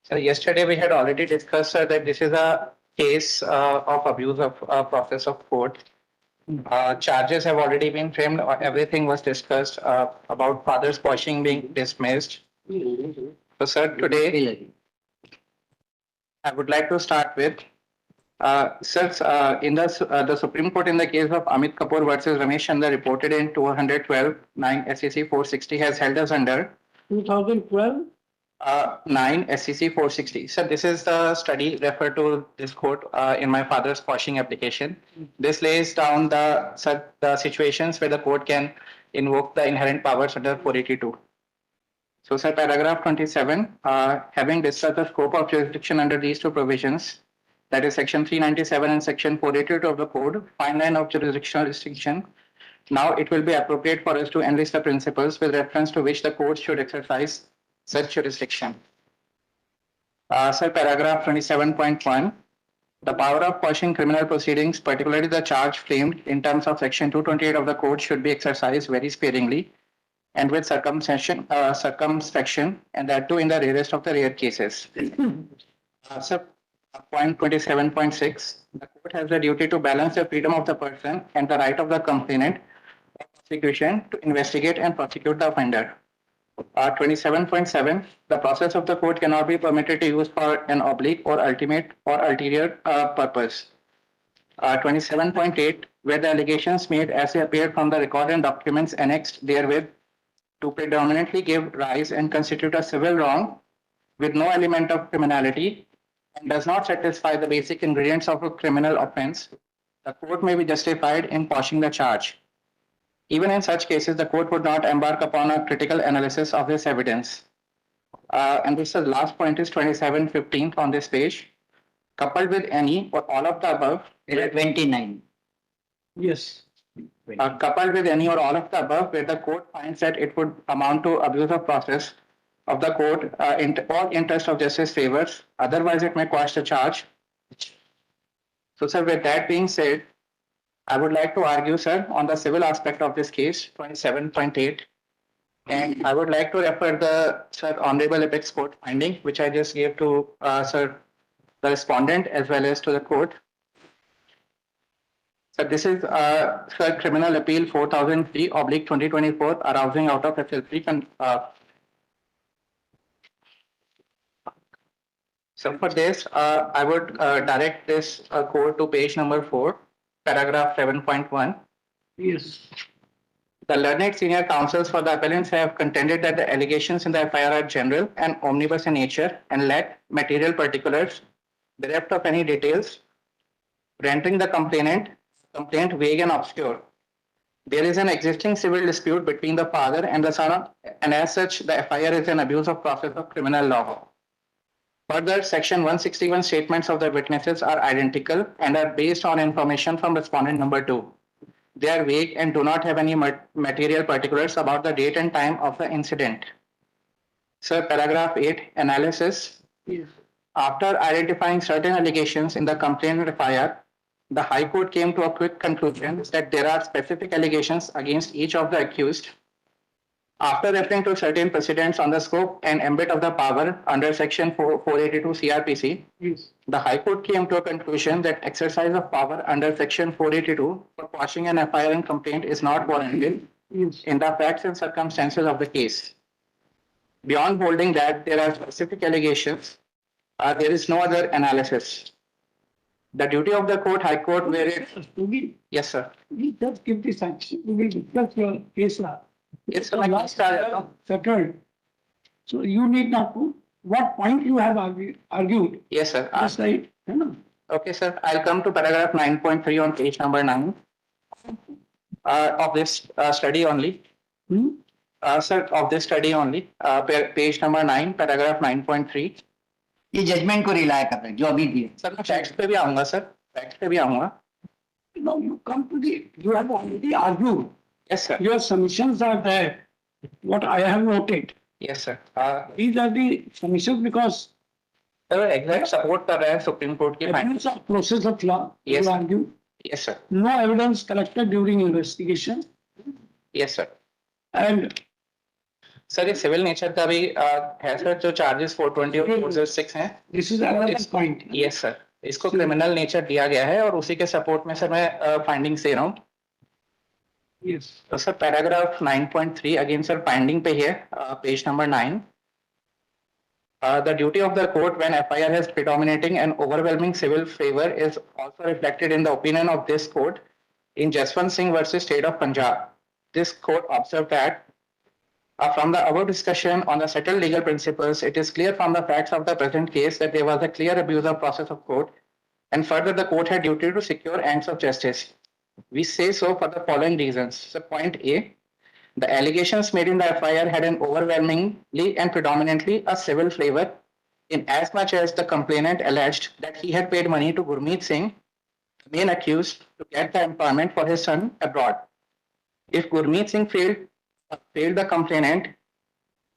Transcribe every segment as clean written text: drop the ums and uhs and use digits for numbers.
So yesterday we had already discussed that this is a case of abuse of process of court. Charges have already been framed. Everything was discussed about father's quashing being dismissed. So, sir, today I would like to start with, sir, in the Supreme Court in the case of Amit Kapoor versus Ramesh Chandra reported in 212 9 SEC 460 has held us under 2012? 9 SEC 460. So this is the study referred to this court in my father's quashing application. This lays down the situations where the court can invoke the inherent powers under 482. So, sir, paragraph 27, having discussed the scope of jurisdiction under these two provisions, that is section 397 and section 482 of the code, fine line of jurisdictional distinction. Now it will be appropriate for us to enlist the principles with reference to which the court should exercise such jurisdiction. Sir, paragraph 27.1, the power of quashing criminal proceedings, particularly the charge framed in terms of section 228 of the code, should be exercised very sparingly and with circumspection, and that too in the rarest of the rare cases. Sir, point 27.6, the court has the duty to balance the freedom of the person and the right of the complainant or prosecution to investigate and prosecute the offender. 27.7, the process of the court cannot be permitted to use for an oblique or ultimate or ulterior purpose. 27.8, where the allegations made as they appear from the record and documents annexed therewith to predominantly give rise and constitute a civil wrong with no element of criminality and does not satisfy the basic ingredients of a criminal offense, the court may be justified in quashing the charge. Even in such cases, the court would not embark upon a critical analysis of this evidence. And this is last point is 27.15 on this page. Coupled with any or all of the above. 29. Yes. Coupled with any or all of the above, where the court finds that it would amount to abuse of process of the court or interest of justice favors, otherwise it may quash the charge. So, sir, with that being said, I would like to argue, sir, on the civil aspect of this case, 27.8, and I would like to refer the Honorable Apex Court finding, which I just gave to sir, the respondent as well as to the court. So this is sir, Criminal Appeal 4003/2024, arousing out of FL3. So for this, I would direct this court to page number 4. Paragraph 7.1. Yes. The learned senior counsels for the appellants have contended that the allegations in the FIR are general and omnibus in nature and lack material particulars, bereft of any details, rendering the complaint vague and obscure. There is an existing civil dispute between the father and the son, and as such, the FIR is an abuse of process of criminal law. Further, section 161 statements of the witnesses are identical and are based on information from respondent number 2. They are vague and do not have any material particulars about the date and time of the incident. Sir, paragraph 8, analysis. Yes. After identifying certain allegations in the complaint FIR, the High Court came to a quick conclusion that there are specific allegations against each of the accused. After referring to certain precedents on the scope and ambit of the power under section 482 CRPC, Yes. the High Court came to a conclusion that exercise of power under section 482 for quashing an FIR and complaint is not warranted Yes. in the facts and circumstances of the case. Beyond holding that there are specific allegations, there is no other analysis. The duty of the court, High Court, where it... Yes, sir. We just give the sanction. We will discuss your case now. Yes, sir. Last settled. So you need not to. What point you have argued? Yes, sir. Just right. Okay, sir. I'll come to paragraph 9.3 on page number 9 of this study only. Sir, of this study only, page number 9, paragraph 9.3. ये judgement को rely कर रहे हैं जो अभी दिए sir मैं facts पे भी आऊंगा सर, फैक्ट्स पे भी आऊंगा. Now you come to the, you have already argued. Yes, sir. Your submissions are there. What I have noted. Yes, sir. These are the submissions because sir exact support कर रहा है supreme court के evidence of process of law. Yes. You argue. Yes, sir. No evidence collected during investigation. Yes, sir. And sir ये civil nature का भी है sir, जो charges 420 और 406 हैं। This is another point. Yes sir, इसको criminal nature दिया गया है और उसी के सपोर्ट में सर मैं फाइंडिंग्स दे रहा हूँ। Yes. तो sir paragraph 9.3 again sir finding पे है, page number 9। The duty of the court when FIR has predominating and overwhelming civil favor is also reflected in the opinion of this court in Jaswant Singh versus State of Punjab. This court observed that from the above discussion on the settled legal principles, it is clear from the facts of the present case that there was a clear abuse of process of court, and further the court had duty to secure ends of justice. We say so for the following reasons. So point A, the allegations made in the FIR had an overwhelmingly and predominantly a civil flavor, in as much as the complainant alleged that he had paid money to Gurmeet Singh, the main accused, to get the employment for his son abroad. If Gurmeet Singh failed the complainant,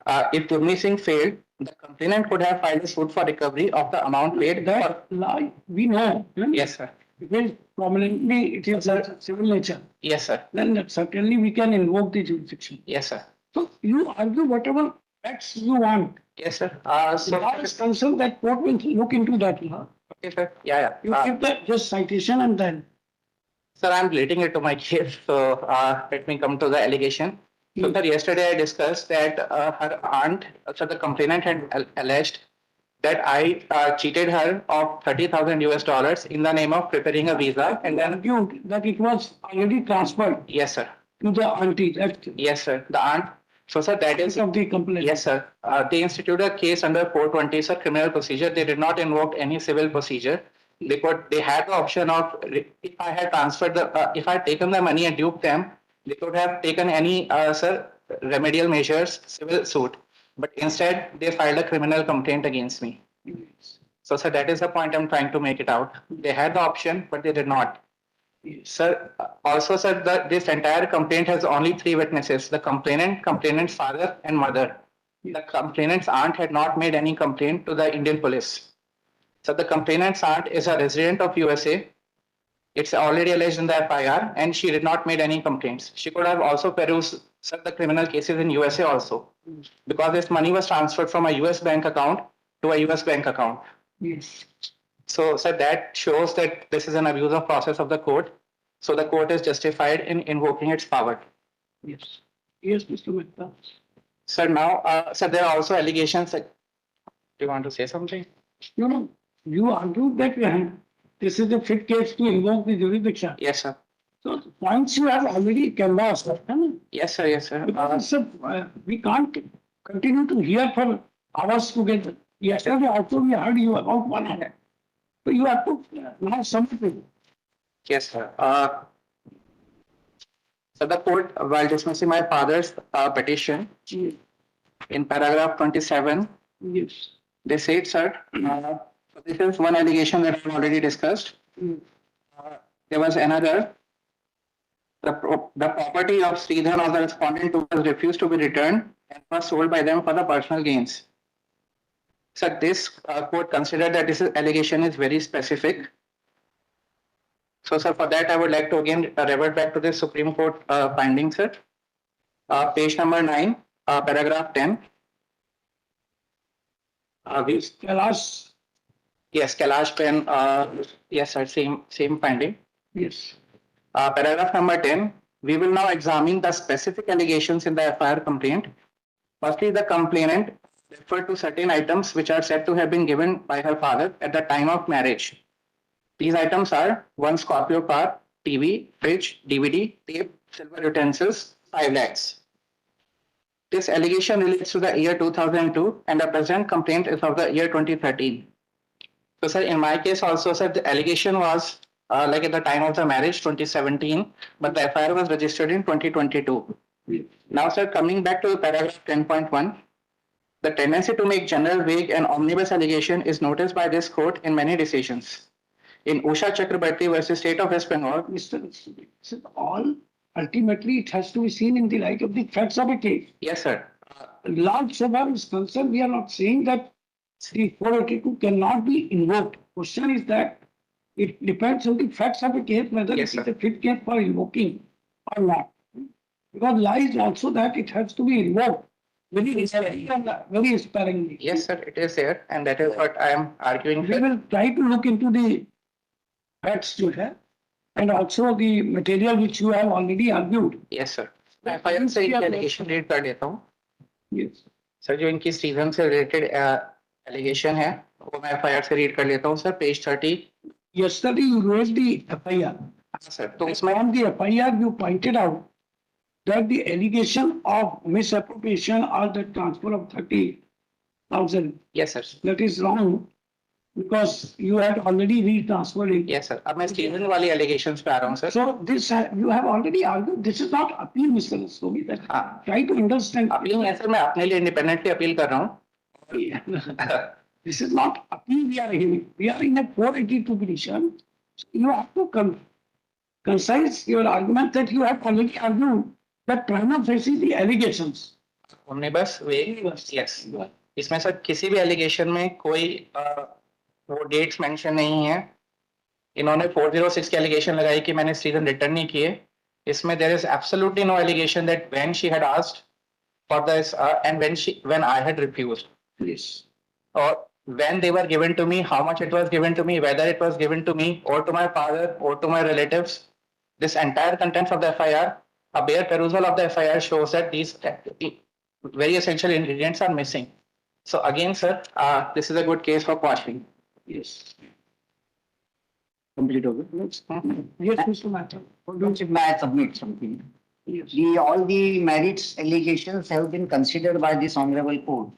the complainant could have filed a suit for recovery of the amount paid. That lie, we know. Yes, sir. Because prominently it is a civil nature. Yes, sir. Then certainly we can invoke the jurisdiction. Yes, sir. So you argue whatever facts you want. Yes, sir. So law is concerned that court will look into that law. Okay, sir. Yeah. You give the just citation and then. Sir, I'm relating it to my case. So let me come to the allegation. So, sir, yesterday I discussed that her aunt, so the complainant had alleged that I cheated her of $30,000 in the name of preparing a visa, and then Argued that it was already transferred yes, sir. to the auntie. That Yes, sir. The aunt. So, sir, that is of the complaint. yes, sir. They instituted a case under 420, sir, criminal procedure. They did not invoke any civil procedure. They had the option of, if I had transferred if I had taken the money and duped them, they could have taken any, sir, remedial measures, civil suit. But instead, they filed a criminal complaint against me. So, sir, that is the point I'm trying to make it out. They had the option, but they did not. Sir, also, sir, this entire complaint has only 3 witnesses: the complainant, complainant's father, and mother. The complainant's aunt had not made any complaint to the Indian police. So, the complainant's aunt is a resident of USA. It's already alleged in the FIR, and she did not make any complaints. She could have also perused, sir, the criminal cases in USA also, because this money was transferred from a US bank account to a US bank account. Yes. So, sir, that shows that this is an abuse of process of the court. So, the court is justified in invoking its power. Yes. Yes, Mr. Mehta. Sir, now, sir, there are also allegations that. Do you want to say something? No. You argue that this is a fit case to invoke the jurisdiction. Yes, sir. So points you have already canvassed. Yes, sir. Yes, sir. Because we can't continue to hear for hours together. Yesterday also we heard you about 1 hour. So you have to now something. Yes, sir. So the court, while dismissing my father's petition, in paragraph 27, Yes. they said, sir, so this is one allegation that I've already discussed. There was another. The property of Sridhar or the respondent was refused to be returned and was sold by them for the personal gains. So this court considered that this allegation is very specific. So, sir, for that I would like to again revert back to the Supreme Court finding, sir. Page number 9, paragraph 10. Kailash. Yes, Kailash pen. Yes, sir. Same finding. Yes. Paragraph number 10. We will now examine the specific allegations in the FIR complaint. Firstly, the complainant referred to certain items which are said to have been given by her father at the time of marriage. These items are 1 Scorpio car, TV, fridge, DVD, tape, silver utensils, 5 lakhs. This allegation relates to the year 2002 and the present complaint is of the year 2013. So, sir, in my case also, sir, the allegation was like at the time of the marriage, 2017, but the FIR was registered in 2022. Now, sir, coming back to paragraph 10.1, the tendency to make general, vague and omnibus allegation is noticed by this court in many decisions. In Usha Chakrabarti versus State of West Bengal, Mr. All ultimately it has to be seen in the light of the facts of a case. yes, sir. Large Sabha is concerned, we are not saying that the 482 cannot be invoked. Question is that it depends on the facts of a case, whether Yes, it is sir. a fit case for invoking or not. Because law is also that it has to be invoked very sparingly and very sparingly. Yes, sir, it is there, and that is what I am arguing We for. will try to look into the facts you have and also the material which you have already argued. Yes, sir. मैं FIR से इनकी allegation read कर लेता हूँ. Yes. Sir जो इनकी Steven से related allegation है वो मैं FIR से रीड कर लेता हूँ sir. Page 30. Yesterday you raised the FIR. Sir तो इसमें From the FIR you pointed out that the allegation of misappropriation or the transfer of 30,000, yes sir. that is wrong because you had already retransferred it. Yes sir. अब मैं Steven वाली allegations पे आ रहा हूँ sir. So this you have already argued. This is not appeal, Mr. Rastogi. That हाँ. try to understand. Appeal नहीं sir, मैं अपने लिए इंडिपेंडेंटली अपील कर रहा हूँ. This is not appeal we are hearing. We are in a 482 petition. So you have to concise your argument that you have already argued that prima facie the allegations. हमने बस way yes इसमें sir किसी भी allegation में कोई वो dates mention नहीं है. इन्होंने 406 की एलिगेशन लगाई कि मैंने सीजन रिटर्न नहीं किए. इसमें there is absolutely no allegation that when she had asked for this and when I had refused Yes. or when they were given to me, how much it was given to me, whether it was given to me or to my father or to my relatives. This entire contents of the FIR, a bare perusal of the FIR shows that these very essential ingredients are missing. So again, sir, this is a good case for quashing. Yes. Complete over. Yes, Mr. Matter. May I submit something? Yes. All the merits allegations have been considered by this honorable court.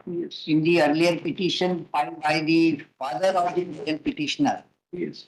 Yes. In the earlier petition filed by the father of the present petitioner, Yes.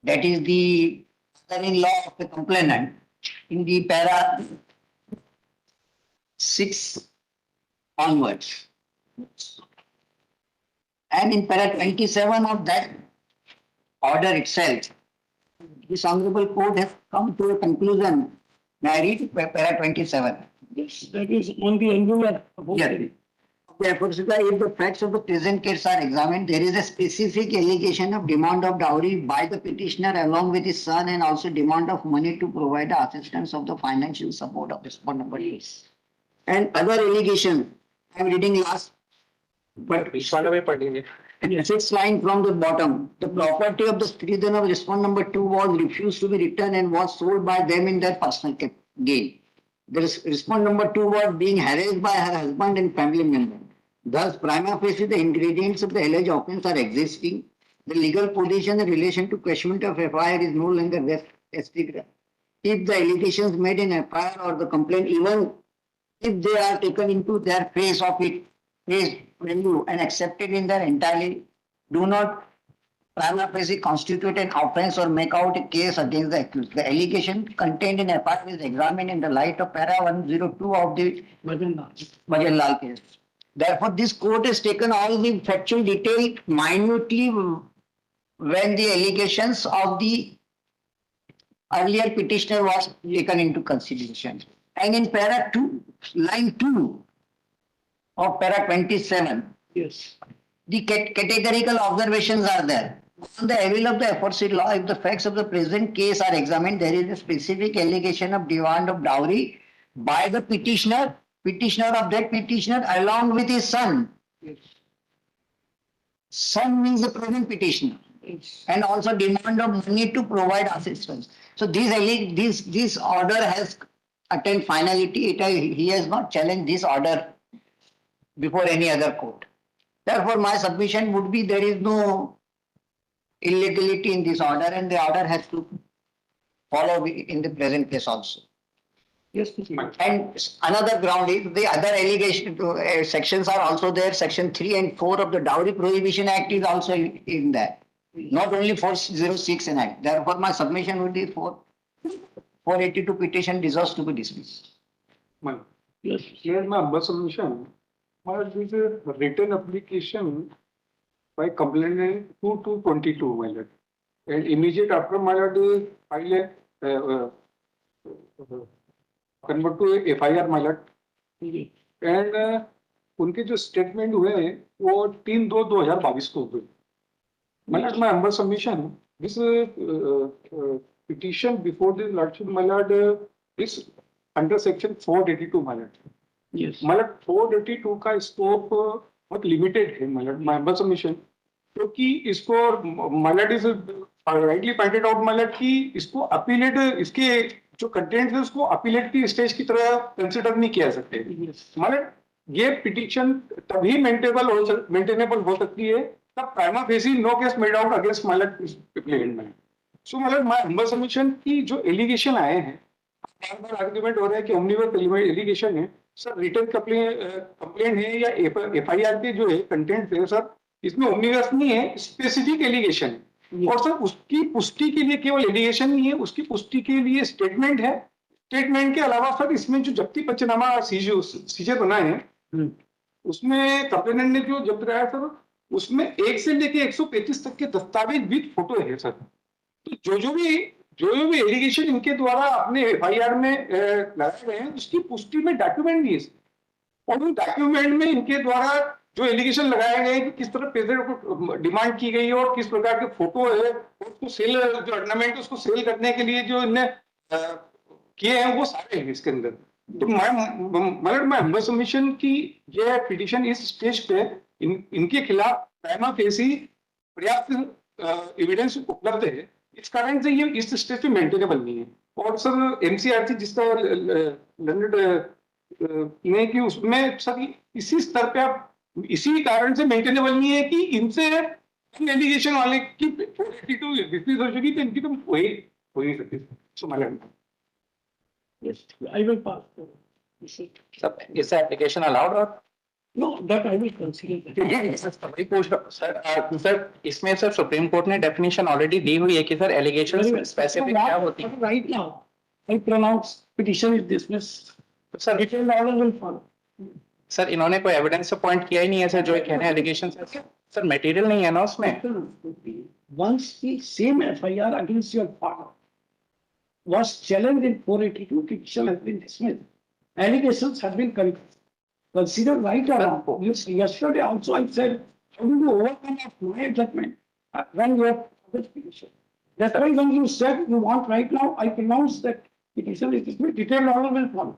that is the father-in-law of the complainant, in the para 6 onwards. And in para 27 of that order itself, this honorable court has come to a conclusion. May I read para 27? Yes, that is on the angular. Yeah. Therefore, if the facts of the present case are examined, there is a specific allegation of demand of dowry by the petitioner along with his son and also demand of money to provide the assistance of the financial support of respondent parties. And other allegation, I am reading last, but बीच वाला भी पढ़ लीजिए. sixth line from the bottom. The property of the Stridhan of respondent number 2 was refused to be returned and was sold by them in their personal gain. The respondent number 2 was being harassed by her husband and family members. Thus, prima facie, the ingredients of the alleged offence are existing. The legal position in relation to questionment of FIR is no longer restricted. If the allegations made in FIR or the complaint, even if they are taken into their face of it, face value and accepted in their entirety, do not prima facie constitute an offence or make out a case against the accused. The allegation contained in FIR is examined in the light of para 102 of the Bhajan Lal case. Therefore, this court has taken all the factual detail minutely when the allegations of the earlier petitioner was taken into consideration. And in para 2, line 2 of para 27, Yes. the categorical observations are there. On the evil of the aforesaid law, if the facts of the present case are examined, there is a specific allegation of demand of dowry by the petitioner of that petitioner along with his son. Yes. Son means the present petitioner. Yes. And also demand of money to provide assistance. So this order has attained finality. He has not challenged this order before any other court. Therefore, my submission would be there is no illegality in this order and the order has to follow in the present case also. Yes, Mr. And another ground is the other allegation sections are also there. Section 3 and 4 of the Dowry Prohibition Act is also in that. Not only 406 in Act. Therefore, my submission would be 482 petition deserves to be dismissed. Yes. Here my humble submission. There is a written application by complainant 2222, my lord. And immediate after my lord, I convert to FIR, my lord. And उनके जो statement हुए हैं वो 3/2/2022 को हुए. My lord, my humble submission. This petition before the lordship, my lord, is under section 482, my lord. Yes. मतलब 482 का scope बहुत लिमिटेड है, मतलब माय हम्बल सबमिशन, क्योंकि इसको मतलब इज राइटली पॉइंटेड आउट, मतलब कि इसको अपीलेट, इसके जो कंटेंट है उसको अपीलेट की स्टेज की तरह कंसिडर नहीं किया सकते। मतलब ये पिटिशन तभी मेंटेनेबल हो सकती है तब prima facie no case made out against मतलब एप्लीकेंट में। सो मतलब माय हम्बल सबमिशन की जो एलिगेशन आए हैं, बार बार आर्ग्यूमेंट हो रहा है कि ओमनीबस एलिगेशन है सर, रिटर्न कंप्लेंट है या एफआईआर के जो है कंटेंट है सर, इसमें ओमनीबस नहीं है, स्पेसिफिक एलिगेशन है। और सर उसकी पुष्टि के लिए केवल एलिगेशन नहीं है, उसकी पुष्टि के लिए स्टेटमेंट है। स्टेटमेंट के अलावा सर इसमें जो जब्ती पंचनामा सीजर बना है, उसमें कंप्लेनेंट ने जो जब्त कराया सर, उसमें 1 से लेके 135 तक के दस्तावेज विद फोटो है सर। तो जो भी एलिगेशन इनके द्वारा अपने एफआईआर में लगाए गए हैं, उसकी पुष्टि में डॉक्यूमेंट भी है। और उन डॉक्यूमेंट में इनके द्वारा जो एलिगेशन लगाए गए कि किस तरह पैसे को डिमांड की गई है और किस प्रकार के फोटो है, उसको सेल, जो ऑर्नामेंट उसको सेल करने के लिए जो इनने किए हैं, वो सारे हैं इसके अंदर। तो मैं हम्बल सबमिशन की ये पिटीशन इस स्टेज पे इनके खिलाफ प्राइमा फेसी पर्याप्त एविडेंस उपलब्ध है, इस कारण से ये इस स्टेज पे मेंटेनेबल नहीं है। और सर एमसीआरसी जिसका लर्नड ने कि उसमें सर इसी स्तर पे आप इसी कारण से मेंटेनेबल नहीं है कि इनसे एलिगेशन वाले की 482 डिस्मिस हो चुकी, तो इनकी तो हो ही सकती। सो madam Yes, I will pass. Sir, is the application allowed or? No, that I will consider that. वही पूछ रहा हूँ सर। सर इसमें सर सुप्रीम कोर्ट ने डेफिनेशन ऑलरेडी दी हुई है कि sir allegation Very well. Specific So क्या now, होती है। right now, I pronounce petition is dismissed. Sir Detailed order will follow. Sir इन्होंने कोई एविडेंस पॉइंट किया ही नहीं है सर, जो ये कह रहे हैं एलिगेशन सर मटेरियल नहीं है ना उसमें। Once the same FIR against your father was challenged in 482, petition has been dismissed. Allegations have been considered right or wrong. Yesterday also I said, how do you overcome of my judgment when you have this petition? That's why when you said you want right now, I pronounce that petition is dismissed, detailed order will follow.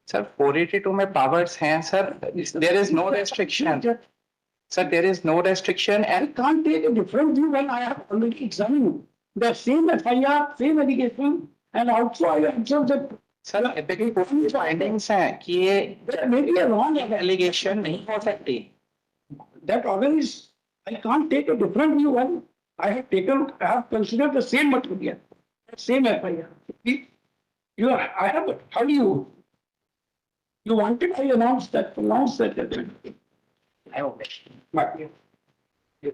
Sir 482 में powers हैं sir, there is no restriction sir, there is no restriction I and can't take a different view when I have already examined the same FIR, same allegation, and also I observed that sir apex court की findings हैं कि ये there may be a wrong allegation नहीं हो सकती। that order is, I can't take a different view when I have considered the same material, same FIR. I have, how do you wanted, I pronounce that judgment. I